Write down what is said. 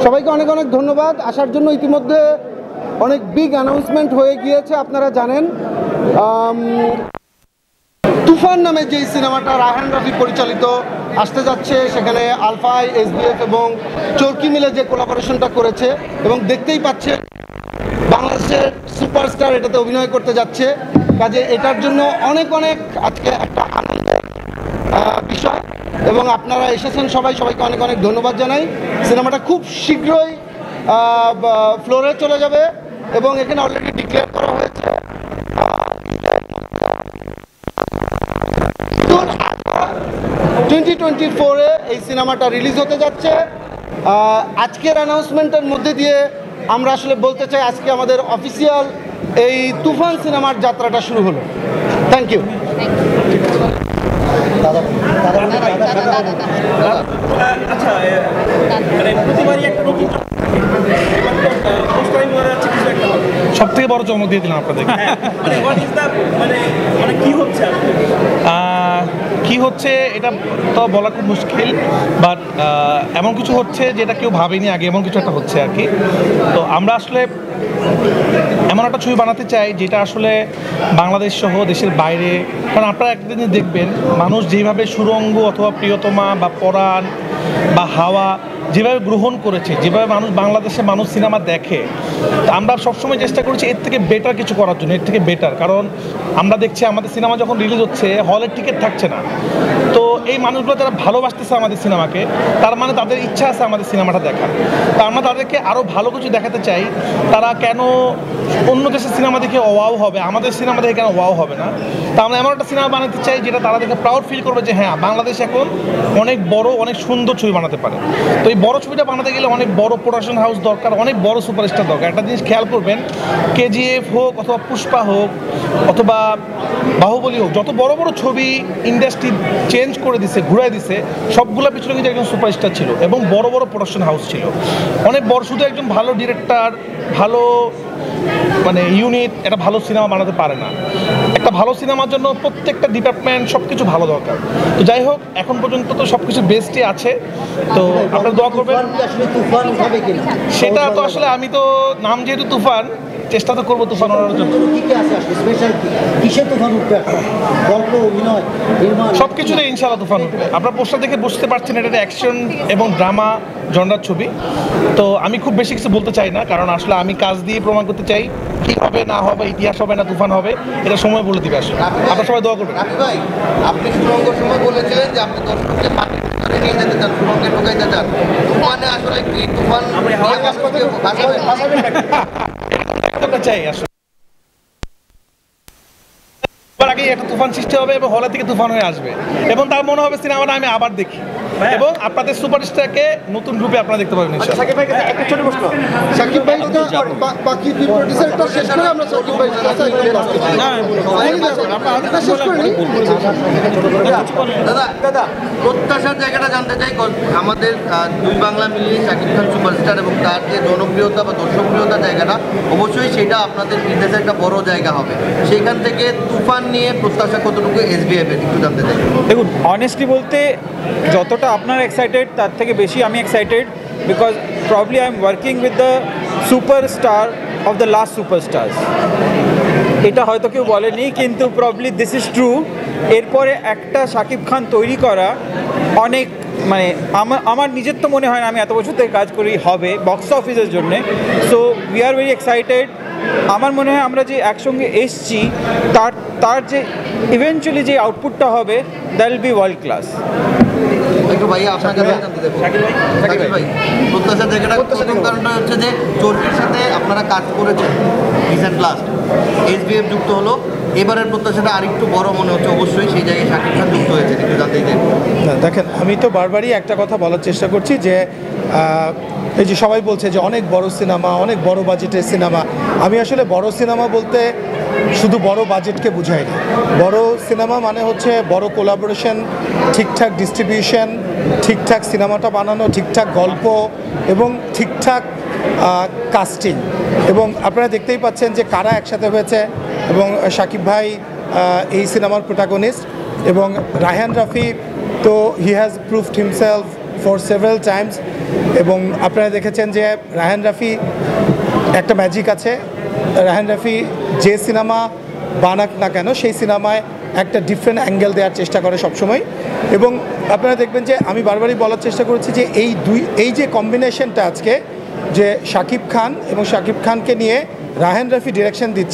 সবাইকে অনেক অনেক ধন্যবাদ আসার জন্য। ইতিমধ্যে অনেক বিগ অ্যানাউন্সমেন্ট হয়ে গিয়েছে, আপনারা জানেন। তুফান নামে যেই সিনেমাটা রায়হান রাফি পরিচালিত আসতে যাচ্ছে, সেখানে আলফাই, এসবিএফ এবং চরকি মিলে যে কোলাবোরেশনটা করেছে, এবং দেখতেই পাচ্ছে বাংলাদেশের সুপারস্টার এটাতে অভিনয় করতে যাচ্ছে। কাজে এটার জন্য অনেক অনেক আজকে একটা আনন্দের বিষয়, এবং আপনারা এসেছেন সবাইকে অনেক অনেক ধন্যবাদ জানাই। সিনেমাটা খুব শীঘ্রই ফ্লোরে চলে যাবে, এবং এখানে অলরেডি ডিক্লেয়ার করা হয়েছে 2024-এ এই সিনেমাটা রিলিজ হতে যাচ্ছে। আজকের অ্যানাউন্সমেন্টের মধ্যে দিয়ে আমরা আসলে বলতে চাই আজকে আমাদের অফিসিয়াল এই তুফান সিনেমার যাত্রাটা শুরু হলো। Thank you. সব থেকে বড় চমক দিয়ে দিলাম আপনাদের। কি হচ্ছে এটা তো বলা খুব মুশকিল, বাট এমন কিছু হচ্ছে যেটা কেউ ভাবেনি আগে, এমন কিছু একটা হচ্ছে আর কি। তো আমরা আসলে এমন একটা ছবি বানাতে চাই যেটা আসলে বাংলাদেশ সহ দেশের বাইরে, কারণ আপনারা একদিন দেখবেন মানুষ যেভাবে সুরঙ্গ অথবা প্রিয়তমা বা পরাণ বা হাওয়া যেভাবে গ্রহণ করেছে, যেভাবে বাংলাদেশে মানুষ সিনেমা দেখে, আমরা সবসময় চেষ্টা করছি এর থেকে বেটার কিছু করার জন্য, এর থেকে বেটার। কারণ আমরা দেখছি আমাদের সিনেমা যখন রিলিজ হচ্ছে হলের টিকিট থাকছে না। তো এই মানুষগুলো যারা ভালোবাসতেছে আমাদের সিনেমাকে, তার মানে তাদের ইচ্ছা আছে আমাদের সিনেমাটা দেখার। তো আমরা তাদেরকে আরও ভালো কিছু দেখাতে চাই। তারা কেন অন্য দেশের সিনেমা দেখে ওয়াও হবে, আমাদের সিনেমা দেখে কেন ওয়াও হবে না? তা আমরা এমন একটা সিনেমা বানাতে চাই যেটা তারা দেখে প্রাউড ফিল করবে যে হ্যাঁ, বাংলাদেশ এখন অনেক বড়, অনেক সুন্দর ছবি বানাতে পারে। তো এই বড় ছবিটা বানাতে গেলে অনেক বড় প্রোডাকশন হাউস দরকার, অনেক বড় সুপারস্টার দরকার। একটা জিনিস খেয়াল করবেন, কেজিএফ হোক অথবা পুষ্পা হোক অথবা বাহুবলী হোক, যত বড় বড় ছবি ইন্ডাস্ট্রি চেঞ্জ করে দিছে, ঘুরাই দিছে, সবগুলোর পিছনে কিন্তু একজন সুপারস্টার ছিল এবং বড় বড় প্রোডাকশন হাউস ছিল, অনেক বড়। শুধু একজন ভালো ডিরেক্টর, ভালো মানে ইউনিট একটা ভালো সিনেমা বানাতে পারে না। একটা ভালো সিনেমার জন্য প্রত্যেকটা ডিপার্টমেন্ট সব কিছু ভালো দরকার। তো যাই হোক, এখন পর্যন্ত তো সব কিছু বেস্টই আছে। তো আপনারা দোয়া করবেন। সেটা তো আসলে আমি তো নাম যেহেতু তুফান, চেষ্টা তো করবো তুফান ওড়ানোর জন্য। সব কিছুতে ইনশাআল্লাহ তুফান উঠবে। আপনার পোস্টার দেখে বুঝতে পারছেন এটা অ্যাকশন এবং ড্রামা জনরার ছবি। তো আমি খুব বেশি কিছু বলতে চাই না, কারণ আসলে আমি কাজ দিয়ে প্রমাণ করতে চাই কি হবে না হবে, ইতিহাস হবে না তুফান হবে, এটা সময় বলে দিবে। আসলে আপনারা সবাই দোয়া করবেন। ভাই, আপনি সুরঙ্গের সময় বলেছিলেন যে আপনি দর্শককে পানির ভিতরে নিয়ে যেতে চান, সুরঙ্গে ঢুকাইতে চান। তুফানে আসলে কি তুফান চাই আসলে আগে একটা তুফান সৃষ্টি হবে এবং হলে থেকে তুফান হয়ে আসবে, এবং তার মনে হবে সিনেমাটা আমি আবার দেখি, এবং আপনাদের সুপারস্টারকে নতুন রূপে আপনারা দেখতে পাবেন ইনশাআল্লাহ। সাকিব ভাই একটা ছোট প্রশ্ন, সাকিব ভাই বাকি দুই প্রোডিউসারটা শেষ করে আমরা সাকিব ভাই দাদা প্রত্যাশার জায়গাটা জানতে চাই। আমাদের দুই বাংলা মিলিয়ে শাকিব খান সুপারস্টার এবং তার যে জনপ্রিয়তা বা দর্শকপ্রিয়তার জায়গাটা, অবশ্যই সেটা আপনাদের বিজনেসের একটা বড় জায়গা হবে। সেখান থেকে তুফান নিয়ে প্রত্যাশা কতটুকু এসবিএফ এর একটু জানতে চাই। দেখুন, অনেস্টলি বলতে যতটা আপনারা এক্সাইটেড তার থেকে বেশি আমি excited, because probably I am working with the superstar of the last superstars. এটা হয়তো কেউ বলেনি, কিন্তু প্রবলি দিস ইজ ট্রু। এরপরে একটা শাকিব খান তৈরি করা অনেক, মানে আমার নিজের তো মনে হয় না আমি এত বছর থেকে কাজ করি হবে বক্স অফিসের জন্যে। So we are very excited. আমার মনে হয় আমরা যে একসঙ্গে এসছি তার যে ইভেনচুয়ালি যে আউটপুটটা হবে, that will be world class. একটু ভাই আপনার কাছে জানতে দেবো। শাকিব ভাই, প্রত্যাশার জায়গাটা প্রথম কারণটা হচ্ছে যে চরকির সাথে আপনারা কাজ করেছেন রিসেন্ট লাস্ট, এসবিএফ যুক্ত হলো, এবারের প্রত্যাশাটা আরেকটু বড় মনে হচ্ছে। অবশ্যই সেই জায়গায় শাকিব খান যুক্ত হয়েছে, একটু জানতেই চাই। দেখেন, আমি তো বারবারই একটা কথা বলার চেষ্টা করছি যে এই যে সবাই বলছে যে অনেক বড় সিনেমা, অনেক বড় বাজেটের সিনেমা। আমি আসলে বড় সিনেমা বলতে শুধু বড় বাজেটকে বুঝাই না। বড় সিনেমা মানে হচ্ছে বড় কোলাবোরেশন, ঠিকঠাক ডিস্ট্রিবিউশন, ঠিকঠাক সিনেমাটা বানানো, ঠিকঠাক গল্প এবং ঠিকঠাক কাস্টিং। এবং আপনারা দেখতেই পাচ্ছেন যে কারা একসাথে হয়েছে, এবং শাকিব ভাই এই সিনেমার প্রোটাগনিস্ট। এবং রায়হান রাফি তো he has proved himself for several Times, এবং আপনারা দেখেছেন যে রায়হান রাফি একটা ম্যাজিক আছে। রায়হান রাফি যে সিনেমা বানাক না কেন সেই সিনেমায় একটা ডিফারেন্ট অ্যাঙ্গেল দেওয়ার চেষ্টা করে সবসময়, এবং আপনারা দেখবেন যে আমি বারবারই বলার চেষ্টা করেছি যে এই যে কম্বিনেশনটা আজকে, যে শাকিব খান এবং শাকিব খানকে নিয়ে রায়হান রাফি ডিরেকশন দিচ্ছে,